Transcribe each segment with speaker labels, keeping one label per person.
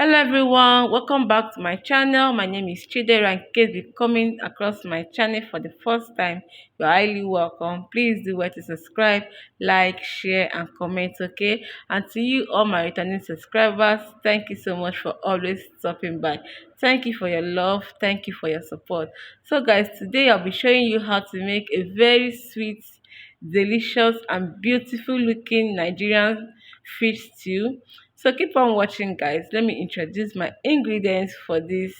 Speaker 1: Hello everyone, welcome back to my channel. My name is Chidera. In case you're coming across my channel for the first time, you're highly welcome. Please do well to subscribe, like, share, and comment, okay? And to you, all my returning subscribers, thank you so much for always stopping by. Thank you for your love, thank you for your support. So, guys, today I'll be showing you how to make a very sweet, delicious, and beautiful looking Nigerian fish stew. So keep on watching, guys. Let me introduce my ingredients for this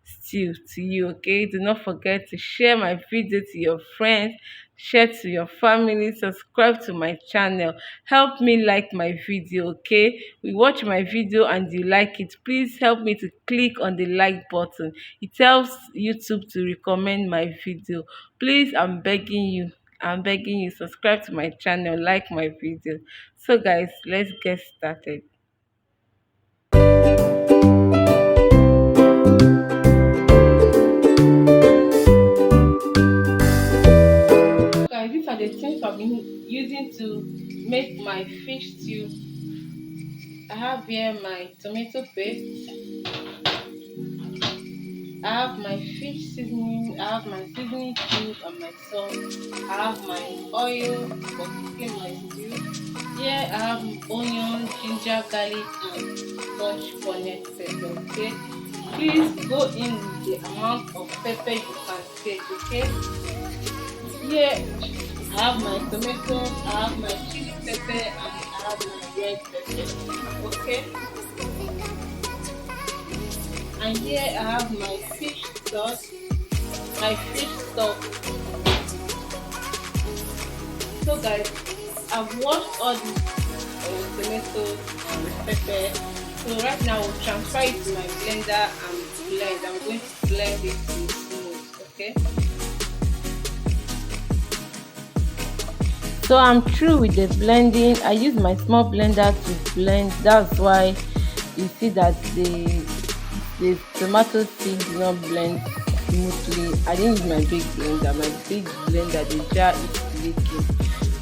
Speaker 1: stew to you, okay? Do not forget to share my video to your friends, share to your family, subscribe to my channel. Help me like my video, okay? You watch my video and you like it, please help me to click on the like button. It helps YouTube to recommend my video. Please, I'm begging you, subscribe to my channel, like my video. So guys, let's get started. Guys, these are the things I've been using to make my fish stew. I have here my tomato paste, I have my fish seasoning, I have my seasoning cube and my salt, I have my oil for cooking my stew. Here I have onion, ginger, garlic, and such connected. Okay, please go in with the amount of pepper you can take. Okay, here I have my tomatoes, I have my chili pepper, and I have my red pepper. Okay, and here I have my fish sauce, my fish stock. So guys, I've washed all these tomatoes and pepper. So right now we'll transfer it to my blender and blend. I'm going to blend it to smooth. Okay. So I'm through with the blending. I use my small blender to blend. That's why you see that the tomato seed did not blend smoothly. I didn't use my big blender. My big blender, the jar is leaking.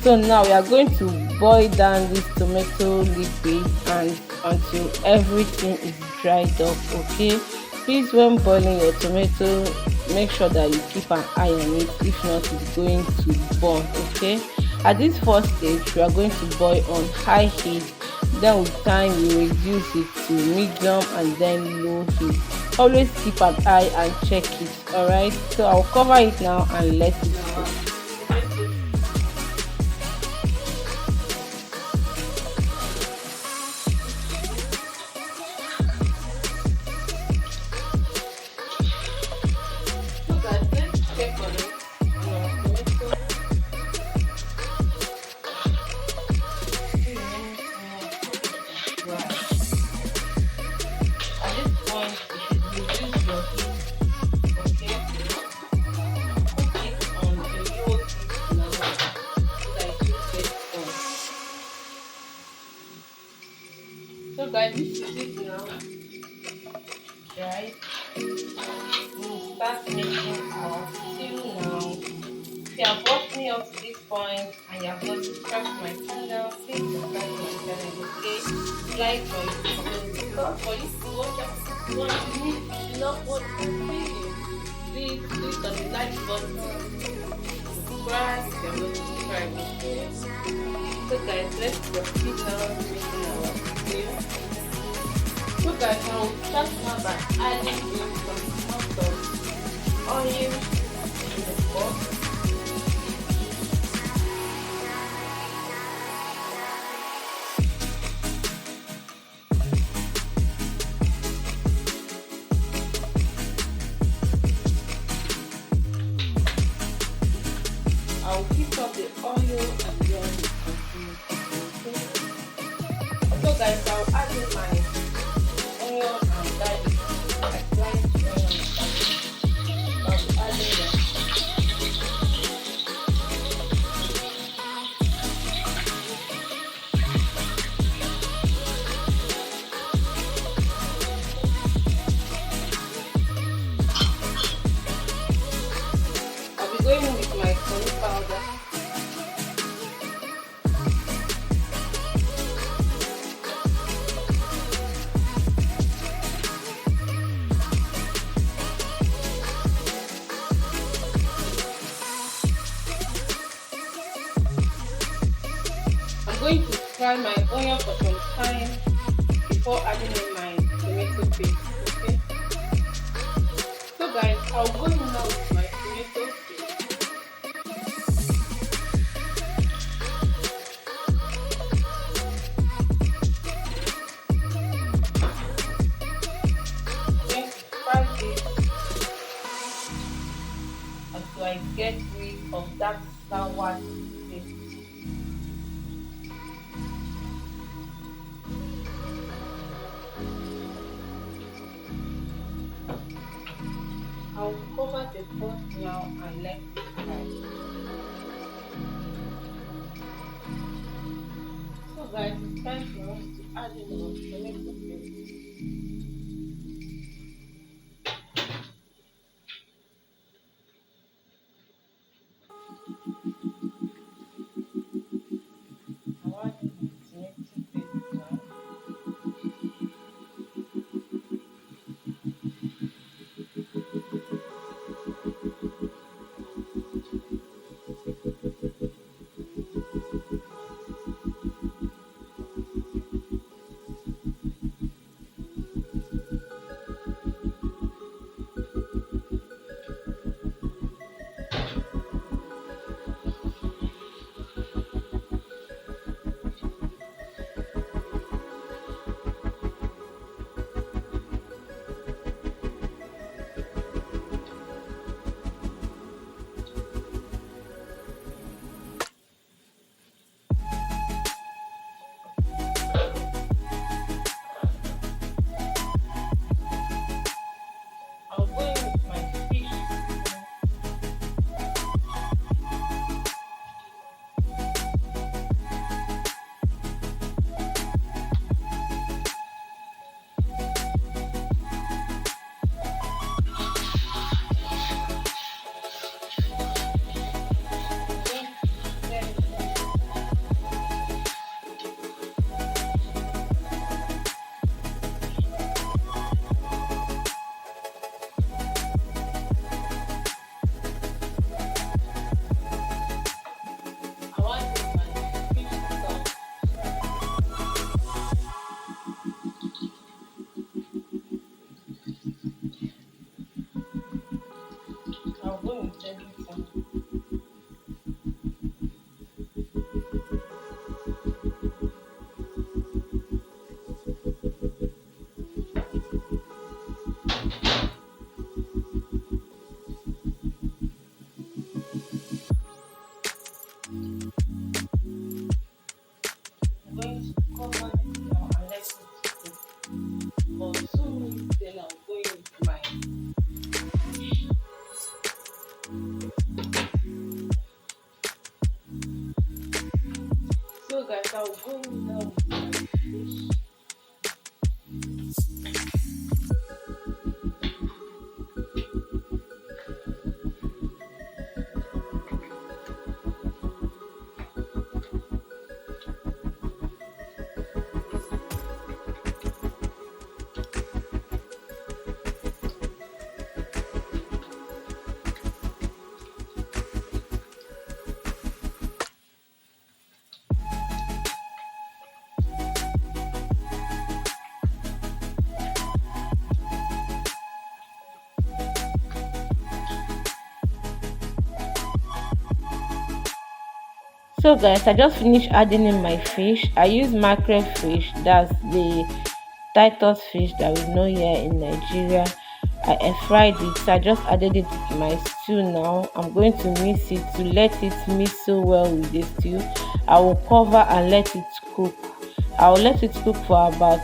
Speaker 1: So now we are going to boil down this tomato liquid and until everything is dried up. Okay, please, when boiling your tomato, make sure that you keep an eye on it. If not, it's going to burn. Okay, at this first stage we are going to boil on high heat, then with time we reduce it to medium and then low heat. Always keep an eye and check it. All right, so I'll cover it now and let it cook. So guys, this is it now. Right? We'll start making our stew now. If you have watched me up to this point and you have not subscribed to my channel, please subscribe to my channel, okay? Like my video because for you to watch up, you want to need to not watch the video. Please click on the like button, subscribe if you have not subscribed, okay? So guys, let's proceed now making our stew. So guys, I will start now by adding in some amount of oil in the pot. I will heat up the oil and then continue. So guys, I'll add in my onion and garlic. I sliced onion and garlic. I'll be adding them. I'll be going in with my curry powder. fry my onion for some time before adding in my tomato paste. Okay. So guys, I'll go in now with my tomato paste. I'm going to fry this until I get rid of that sour taste. I'll cover the pot now and let it fry. So guys, it's time for us to add in our tomato paste. I'll add in the tomato paste now. I'll go in with my fish. I'm going to stir it. I want to my fish sauce. I'll go with everything. I'm going to cover this now and let it cook for 2 minutes. Then I'll go in with my fish. So guys, I'll go in now with my fish. So guys, I just finished adding in my fish. I use mackerel fish, that's the Titus fish that we know here in Nigeria. I air fried it, so I just added it to my stew now. I'm going to mix it to let it mix so well with the stew. I will cover and let it cook. I will let it cook for about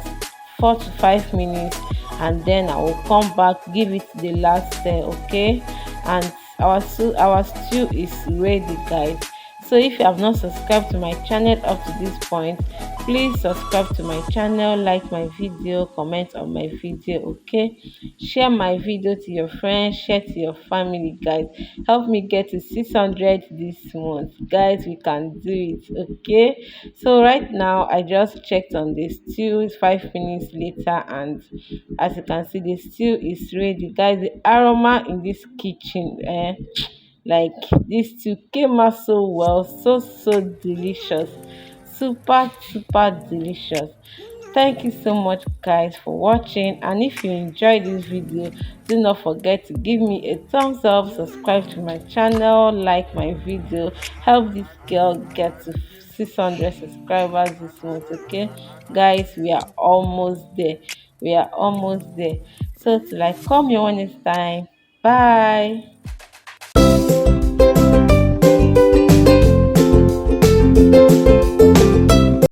Speaker 1: 4 to 5 minutes, and then I will come back, give it the last stir. Okay, and our stew is ready, guys. So if you have not subscribed to my channel up to this point, please subscribe to my channel, like my video, comment on my video. Okay, share my video to your friends, share to your family, guys. Help me get to 600 this month, guys. We can do it. Okay, so right now I just checked on the stew 5 minutes later, and as you can see, the stew is ready, guys. The aroma in this kitchen, like, this stew came out so well, so delicious. super delicious. Thank you so much guys for watching, and if you enjoyed this video, do not forget to give me a thumbs up, subscribe to my channel, like my video, help this girl get to 600 subscribers this month. Okay guys, we are almost there, we are almost there. So till I come your next time, bye.